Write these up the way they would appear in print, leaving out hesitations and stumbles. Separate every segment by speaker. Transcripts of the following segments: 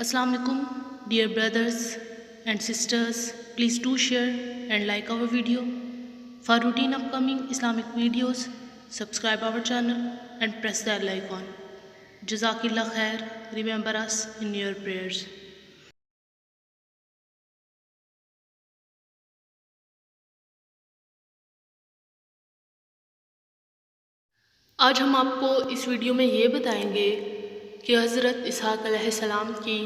Speaker 1: Assalamu alaikum, dear brothers and sisters. Please do share and like our video. For routine upcoming Islamic videos, subscribe our channel and press the bell icon. Jazakillah khair. Remember us in your prayers. آج ہم آپ کو اس video میں یہ بتائیں گے کہ حضرت اسحاق علیہ السلام کی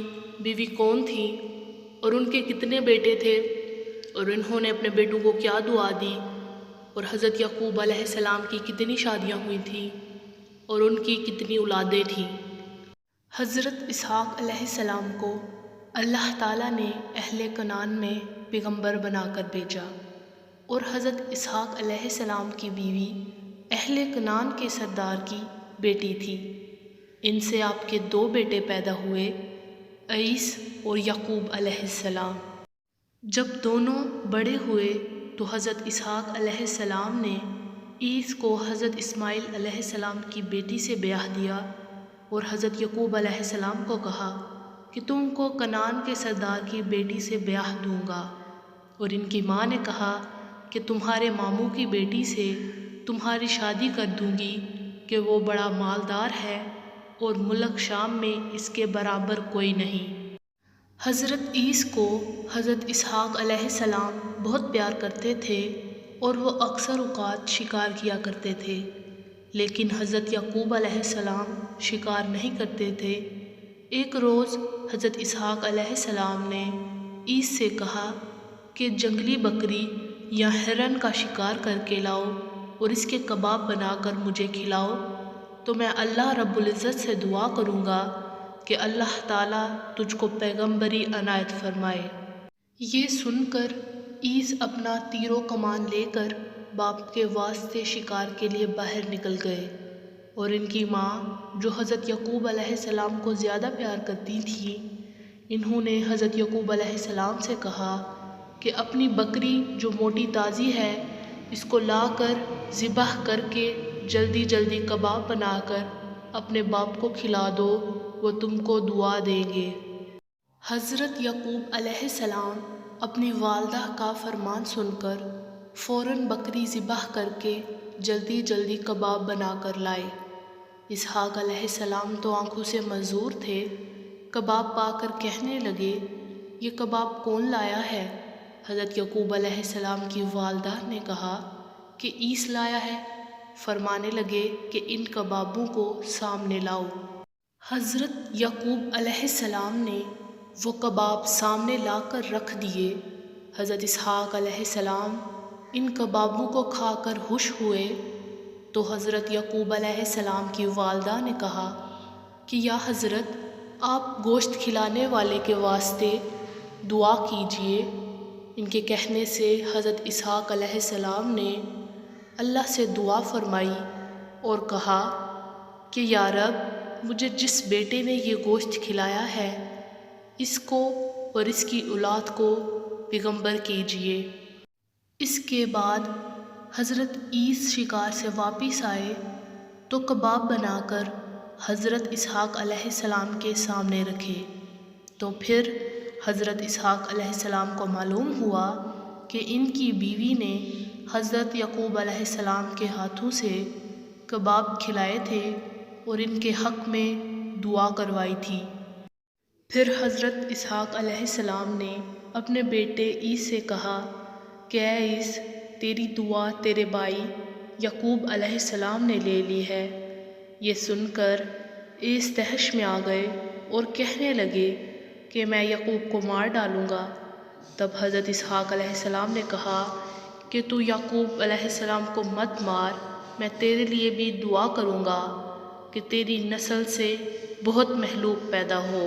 Speaker 1: بیوی کون تھی اور ان کے کتنے بیٹے تھے اور انہوں نے اپنے بیٹوں کو کیا دعا دی، اور حضرت یعقوب علیہ السلام کی کتنی شادیاں ہوئی تھیں اور ان کی کتنی اولادیں تھیں۔ حضرت اسحاق علیہ السلام کو اللہ تعالیٰ نے اہل کنعان میں پیغمبر بنا کر بھیجا، اور حضرت اسحاق علیہ السلام کی بیوی اہل کنعان کے سردار کی بیٹی تھی۔ ان سے آپ کے 2 بیٹے پیدا ہوئے، عیس اور یعقوب علیہ السلام۔ جب دونوں بڑے ہوئے تو حضرت اسحاق علیہ السلام نے عیس کو حضرت اسماعیل علیہ السلام کی بیٹی سے بیاہ دیا، اور حضرت یعقوب علیہ السلام کو کہا کہ تم کو کنعان کے سردار کی بیٹی سے بیاہ دوں گا، اور ان کی ماں نے کہا کہ تمہارے ماموں کی بیٹی سے تمہاری شادی کر دوں گی کہ وہ بڑا مالدار ہے اور ملک شام میں اس کے برابر کوئی نہیں۔ حضرت عیس کو حضرت اسحاق علیہ السلام بہت پیار کرتے تھے اور وہ اکثر اوقات شکار کیا کرتے تھے، لیکن حضرت یعقوب علیہ السلام شکار نہیں کرتے تھے۔ ایک روز حضرت اسحاق علیہ السلام نے عیس سے کہا کہ جنگلی بکری یا ہرن کا شکار کر کے لاؤ اور اس کے کباب بنا کر مجھے کھلاؤ، تو میں اللہ رب العزت سے دعا کروں گا کہ اللہ تعالیٰ تجھ کو پیغمبری عنایت فرمائے۔ یہ سن کر عیس اپنا تیر و کمان لے کر باپ کے واسطے شکار کے لیے باہر نکل گئے، اور ان کی ماں جو حضرت یعقوب علیہ السلام کو زیادہ پیار کرتی تھی، انہوں نے حضرت یعقوب علیہ السلام سے کہا کہ اپنی بکری جو موٹی تازی ہے اس کو لا کر ذبح کر کے جلدی جلدی کباب بنا کر اپنے باپ کو کھلا دو، وہ تم کو دعا دیں گے۔ حضرت یعقوب علیہ السلام اپنی والدہ کا فرمان سن کر فوراً بکری ذبح کر کے جلدی جلدی کباب بنا کر لائے۔ اسحاق علیہ السلام تو آنکھوں سے معذور تھے، کباب پا کر کہنے لگے یہ کباب کون لایا ہے؟ حضرت یعقوب علیہ السلام کی والدہ نے کہا کہ عیس لایا ہے۔ فرمانے لگے کہ ان کبابوں کو سامنے لاؤ۔ حضرت یعقوب علیہ السلام نے وہ کباب سامنے لا کر رکھ دیے۔ حضرت اسحاق علیہ السلام ان کبابوں کو کھا کر خوش ہوئے، تو حضرت یعقوب علیہ السلام کی والدہ نے کہا کہ یا حضرت آپ گوشت کھلانے والے کے واسطے دعا کیجئے۔ ان کے کہنے سے حضرت اسحاق علیہ السلام نے اللہ سے دعا فرمائی اور کہا کہ یا رب مجھے جس بیٹے نے یہ گوشت کھلایا ہے اس کو اور اس کی اولاد کو پیغمبر کیجئے۔ اس کے بعد حضرت عیس شکار سے واپس آئے تو کباب بنا کر حضرت اسحاق علیہ السلام کے سامنے رکھے، تو پھر حضرت اسحاق علیہ السلام کو معلوم ہوا کہ ان کی بیوی نے حضرت یعقوب علیہ السلام کے ہاتھوں سے کباب کھلائے تھے اور ان کے حق میں دعا کروائی تھی۔ پھر حضرت اسحاق علیہ السلام نے اپنے بیٹے عیس سے کہا کہ اے عیس، تیری دعا تیرے بھائی یعقوب علیہ السلام نے لے لی ہے۔ یہ سن کر عیس تحش میں آ گئے اور کہنے لگے کہ میں یعقوب کو مار ڈالوں گا۔ تب حضرت اسحاق علیہ السلام نے کہا کہ تو یعقوب علیہ السلام کو مت مار، میں تیرے لیے بھی دعا کروں گا کہ تیری نسل سے بہت مخلوق پیدا ہو۔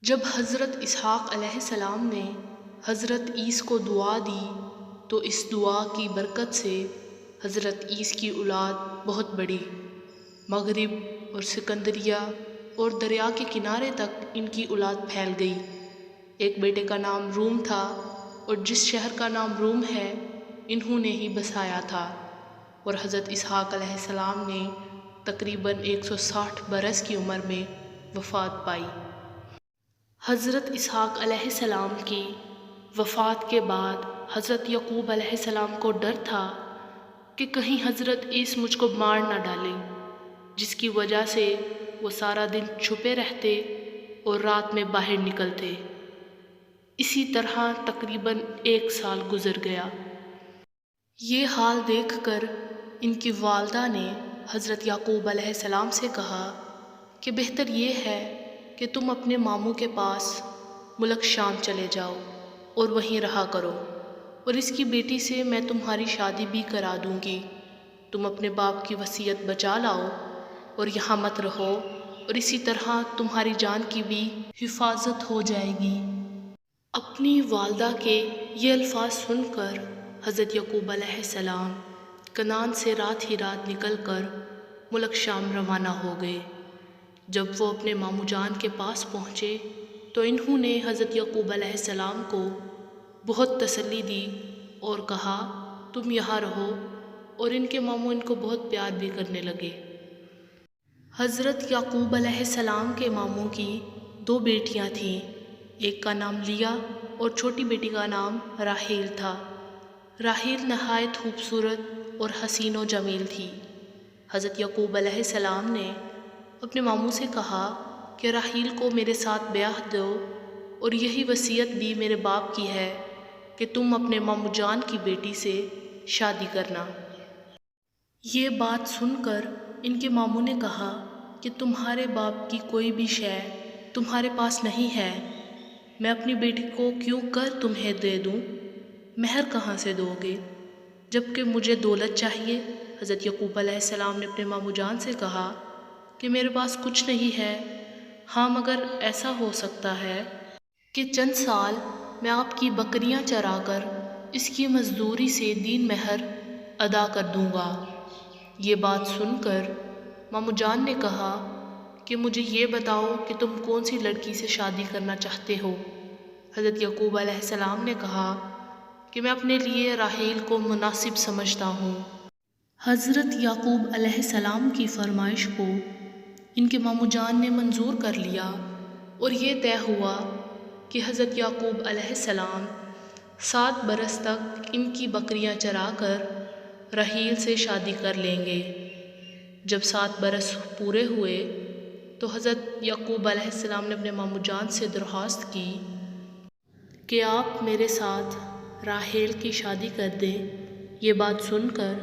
Speaker 1: جب حضرت اسحاق علیہ السلام نے حضرت عیس کو دعا دی تو اس دعا کی برکت سے حضرت عیس کی اولاد بہت بڑی، مغرب اور سکندریہ اور دریا کے کنارے تک ان کی اولاد پھیل گئی۔ ایک بیٹے کا نام روم تھا، اور جس شہر کا نام روم ہے انہوں نے ہی بسایا تھا، اور حضرت اسحاق علیہ السلام نے تقریباً 160 برس کی عمر میں وفات پائی۔ حضرت اسحاق علیہ السلام کی وفات کے بعد حضرت یعقوب علیہ السلام کو ڈر تھا کہ کہیں حضرت عیسی مجھ کو مار نہ ڈالیں، جس کی وجہ سے وہ سارا دن چھپے رہتے اور رات میں باہر نکلتے۔ اسی طرح تقریباً 1 سال گزر گیا۔ یہ حال دیکھ کر ان کی والدہ نے حضرت یعقوب علیہ السلام سے کہا کہ بہتر یہ ہے کہ تم اپنے ماموں کے پاس ملک شام چلے جاؤ اور وہیں رہا کرو، اور اس کی بیٹی سے میں تمہاری شادی بھی کرا دوں گی۔ تم اپنے باپ کی وصیت بچا لاؤ اور یہاں مت رہو، اور اسی طرح تمہاری جان کی بھی حفاظت ہو جائے گی۔ اپنی والدہ کے یہ الفاظ سن کر حضرت یعقوب علیہ السلام کنعان سے رات ہی رات نکل کر ملک شام روانہ ہو گئے۔ جب وہ اپنے ماموں جان کے پاس پہنچے تو انہوں نے حضرت یعقوب علیہ السلام کو بہت تسلی دی اور کہا تم یہاں رہو، اور ان کے ماموں ان کو بہت پیار بھی کرنے لگے۔ حضرت یعقوب علیہ السلام کے ماموں کی 2 بیٹیاں تھیں، ایک کا نام لیا اور چھوٹی بیٹی کا نام راحیل تھا۔ راحیل نہایت خوبصورت اور حسین و جمیل تھی۔ حضرت یعقوب علیہ السلام نے اپنے ماموں سے کہا کہ راحیل کو میرے ساتھ بیاہ دو، اور یہی وصیت بھی میرے باپ کی ہے کہ تم اپنے ماموں جان کی بیٹی سے شادی کرنا۔ یہ بات سن کر ان کے ماموں نے کہا کہ تمہارے باپ کی کوئی بھی شے تمہارے پاس نہیں ہے، میں اپنی بیٹی کو کیوں کر تمہیں دے دوں؟ مہر کہاں سے دو گے؟ جبکہ مجھے دولت چاہیے۔ حضرت یعقوب علیہ السلام نے اپنے ماموں جان سے کہا کہ میرے پاس کچھ نہیں ہے، ہاں مگر ایسا ہو سکتا ہے کہ چند سال میں آپ کی بکریاں چرا کر اس کی مزدوری سے 3 مہر ادا کر دوں گا۔ یہ بات سن کر ماموں جان نے کہا کہ مجھے یہ بتاؤ کہ تم کون سی لڑکی سے شادی کرنا چاہتے ہو؟ حضرت یعقوب علیہ السلام نے کہا کہ میں اپنے لیے راحیل کو مناسب سمجھتا ہوں۔ حضرت یعقوب علیہ السلام کی فرمائش کو ان کے ماموں جان نے منظور کر لیا، اور یہ طے ہوا کہ حضرت یعقوب علیہ السلام 7 برس تک ان کی بکریاں چرا کر راحیل سے شادی کر لیں گے۔ جب 7 برس پورے ہوئے تو حضرت یعقوب علیہ السلام نے اپنے ماموں جان سے درخواست کی کہ آپ میرے ساتھ راحیل کی شادی کر دیں۔ یہ بات سن کر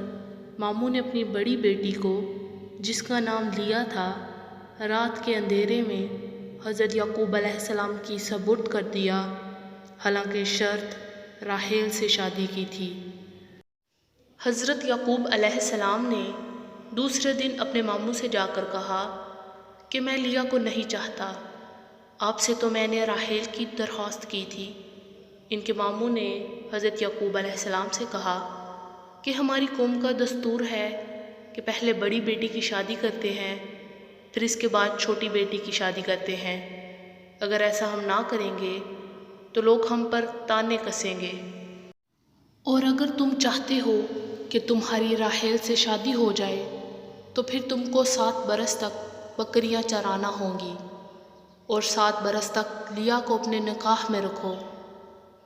Speaker 1: ماموں نے اپنی بڑی بیٹی کو، جس کا نام لیا تھا، رات کے اندھیرے میں حضرت یعقوب علیہ السلام کی سپرد کر دیا، حالانکہ شرط راحیل سے شادی کی تھی۔ حضرت یعقوب علیہ السلام نے دوسرے دن اپنے ماموں سے جا کر کہا کہ میں لیا کو نہیں چاہتا، آپ سے تو میں نے راحیل کی درخواست کی تھی۔ ان کے ماموں نے حضرت یعقوب علیہ السلام سے کہا کہ ہماری قوم کا دستور ہے کہ پہلے بڑی بیٹی کی شادی کرتے ہیں، پھر اس کے بعد چھوٹی بیٹی کی شادی کرتے ہیں۔ اگر ایسا ہم نہ کریں گے تو لوگ ہم پر طعنے کسیں گے، اور اگر تم چاہتے ہو کہ تمہاری راحیل سے شادی ہو جائے تو پھر تم کو 7 برس تک بکریاں چرانا ہوں گی، اور 7 برس تک لیا کو اپنے نکاح میں رکھو۔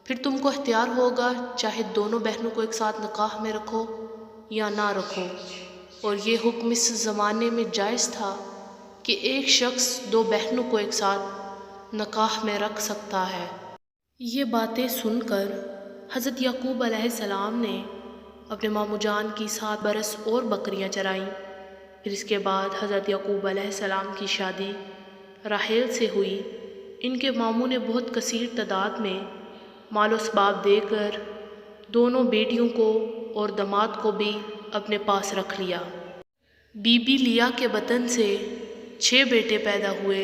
Speaker 1: پھر تم کو اختیار ہوگا چاہے دونوں بہنوں کو ایک ساتھ نکاح میں رکھو یا نہ رکھو۔ اور یہ حکم اس زمانے میں جائز تھا کہ ایک شخص 2 بہنوں کو ایک ساتھ نکاح میں رکھ سکتا ہے۔ یہ باتیں سن کر حضرت یعقوب علیہ السلام نے اپنے ماموں جان کی 7 برس اور بکریاں چرائیں۔ پھر اس کے بعد حضرت یعقوب علیہ السلام کی شادی راحیل سے ہوئی۔ ان کے ماموں نے بہت کثیر تعداد میں مال و اسباب دے کر دونوں بیٹیوں کو اور داماد کو بھی اپنے پاس رکھ لیا۔ بی بی لیا کے بطن سے 6 بیٹے پیدا ہوئے،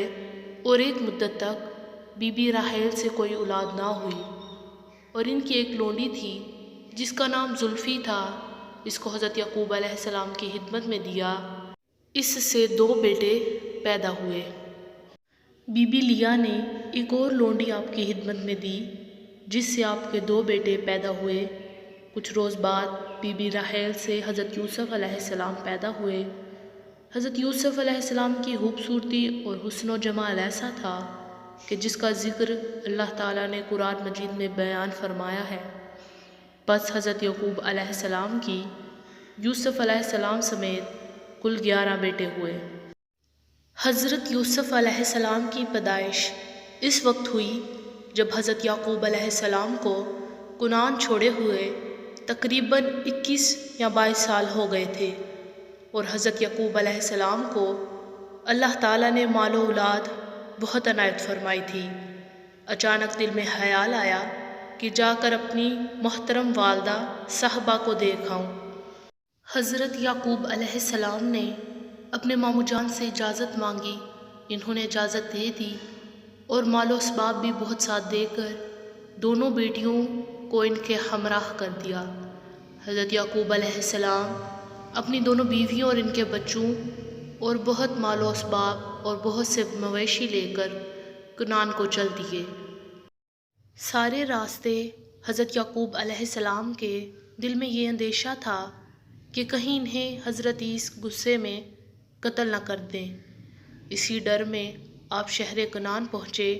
Speaker 1: اور ایک مدت تک بی بی راحیل سے کوئی اولاد نہ ہوئی، اور ان کی ایک لونڈی تھی جس کا نام زلفی تھا، اس کو حضرت یعقوب علیہ السلام کی خدمت میں دیا۔ اس سے 2 بیٹے پیدا ہوئے۔ بی بی لیا نے ایک اور لونڈی آپ کی خدمت میں دی جس سے آپ کے 2 بیٹے پیدا ہوئے۔ کچھ روز بعد بی بی راحیل سے حضرت یوسف علیہ السلام پیدا ہوئے۔ حضرت یوسف علیہ السلام کی خوبصورتی اور حسن و جمال ایسا تھا کہ جس کا ذکر اللہ تعالیٰ نے قرآن مجید میں بیان فرمایا ہے۔ پس حضرت یعقوب علیہ السلام کی یوسف علیہ السلام سمیت کل 11 بیٹے ہوئے۔ حضرت یوسف علیہ السلام کی پیدائش اس وقت ہوئی جب حضرت یعقوب علیہ السلام کو کنعان چھوڑے ہوئے تقریباً 21 یا 22 سال ہو گئے تھے، اور حضرت یعقوب علیہ السلام کو اللہ تعالیٰ نے مال و اولاد بہت عنایت فرمائی تھی۔ اچانک دل میں خیال آیا کہ جا کر اپنی محترم والدہ صاحبہ کو دیکھ آؤں۔ حضرت یعقوب علیہ السلام نے اپنے ماموں جان سے اجازت مانگی، انہوں نے اجازت دے دی اور مال و اسباب بھی بہت ساتھ دے کر دونوں بیٹیوں کو ان کے ہمراہ کر دیا۔ حضرت یعقوب علیہ السلام اپنی دونوں بیویوں اور ان کے بچوں اور بہت مال و اسباب اور بہت سے مویشی لے کر کنعان کو چل دیے۔ سارے راستے حضرت یعقوب علیہ السلام کے دل میں یہ اندیشہ تھا کہ کہیں انہیں حضرت عیسی غصے میں قتل نہ کر دیں۔ اسی ڈر میں آپ شہر کنعان پہنچے۔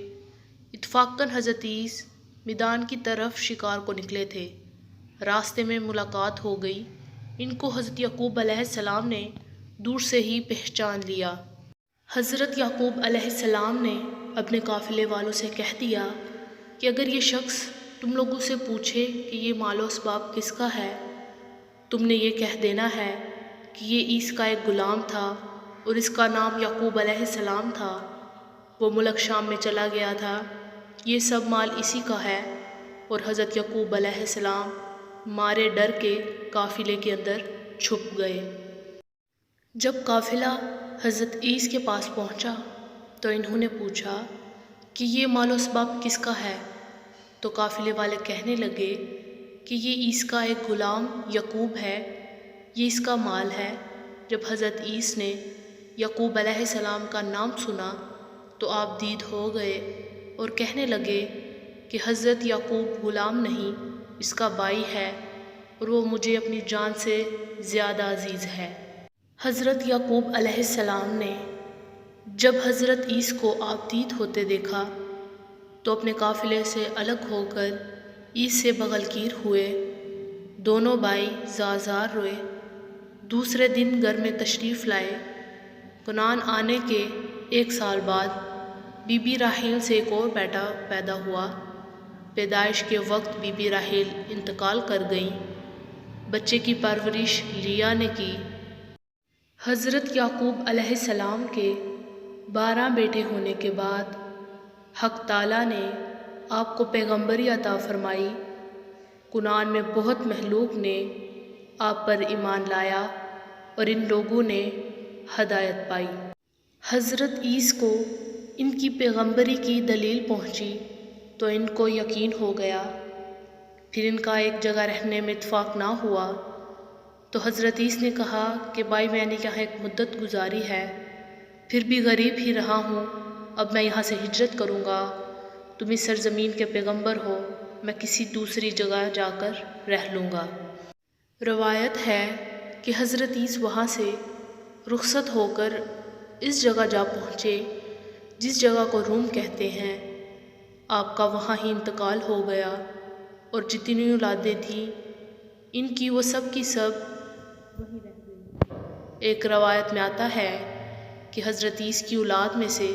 Speaker 1: اتفاقاً حضرت عیسی میدان کی طرف شکار کو نکلے تھے۔ راستے میں ملاقات ہو گئی۔ ان کو حضرت یعقوب علیہ السلام نے دور سے ہی پہچان لیا۔ حضرت یعقوب علیہ السلام نے اپنے قافلے والوں سے کہہ دیا کہ اگر یہ شخص تم لوگوں سے پوچھے کہ یہ مال و اسباب کس کا ہے، تم نے یہ کہہ دینا ہے کہ یہ عیسی کا ایک غلام تھا اور اس کا نام یعقوب علیہ السلام تھا، وہ ملک شام میں چلا گیا تھا، یہ سب مال اسی کا ہے۔ اور حضرت یعقوب علیہ السلام مارے ڈر کے قافلے کے اندر چھپ گئے۔ جب قافلہ حضرت عیسی کے پاس پہنچا تو انہوں نے پوچھا کہ یہ مال و اسباب کس کا ہے، تو قافلے والے کہنے لگے کہ یہ عیسی کا ایک غلام یعقوب ہے، یہ اس کا مال ہے۔ جب حضرت عیسی نے یعقوب علیہ السلام کا نام سنا تو آپ دید ہو گئے اور کہنے لگے کہ حضرت یعقوب غلام نہیں، اس کا بھائی ہے اور وہ مجھے اپنی جان سے زیادہ عزیز ہے۔ حضرت یعقوب علیہ السلام نے جب حضرت عیسی کو آپ دید ہوتے دیکھا تو اپنے قافلے سے الگ ہو کر عیسی سے بغلگیر ہوئے۔ دونوں بھائی زار روئے۔ دوسرے دن گھر میں تشریف لائے۔ کنعان آنے کے 1 سال بعد بی بی راحیل سے ایک اور بیٹا پیدا ہوا۔ پیدائش کے وقت بی بی راحیل انتقال کر گئیں۔ بچے کی پرورش لیا نے کی۔ حضرت یعقوب علیہ السلام کے 12 بیٹے ہونے کے بعد حق تعالیٰ نے آپ کو پیغمبری عطا فرمائی۔ کنعان میں بہت مخلوق نے آپ پر ایمان لایا اور ان لوگوں نے ہدایت پائی۔ حضرت عیسی کو ان کی پیغمبری کی دلیل پہنچی تو ان کو یقین ہو گیا۔ پھر ان کا ایک جگہ رہنے میں اتفاق نہ ہوا تو حضرت عیسی نے کہا کہ بھائی میں نے یہاں ایک مدت گزاری ہے، پھر بھی غریب ہی رہا ہوں، اب میں یہاں سے ہجرت کروں گا، تم اس سرزمین کے پیغمبر ہو، میں کسی دوسری جگہ جا کر رہ لوں گا۔ روایت ہے کہ حضرت عیسی وہاں سے رخصت ہو کر اس جگہ جا پہنچے جس جگہ کو روم کہتے ہیں۔ آپ کا وہاں ہی انتقال ہو گیا اور جتنی اولادیں تھیں ان کی وہ سب کی سب وہیں رہ گئیں۔ ایک روایت میں آتا ہے کہ حضرت عیسی کی اولاد میں سے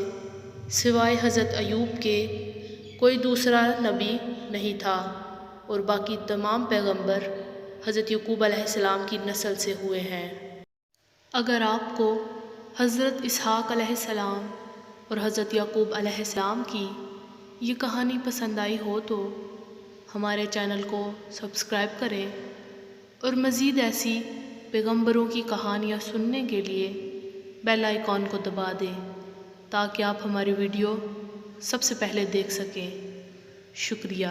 Speaker 1: سوائے حضرت ایوب کے کوئی دوسرا نبی نہیں تھا اور باقی تمام پیغمبر حضرت یعقوب علیہ السلام کی نسل سے ہوئے ہیں۔ اگر آپ کو حضرت اسحاق علیہ السلام اور حضرت یعقوب علیہ السلام کی یہ کہانی پسند آئی ہو تو ہمارے چینل کو سبسکرائب کریں اور مزید ایسی پیغمبروں کی کہانیاں سننے کے لیے بیل آئیکن کو دبا دیں تاکہ آپ ہماری ویڈیو سب سے پہلے دیکھ سکیں۔ شکریہ۔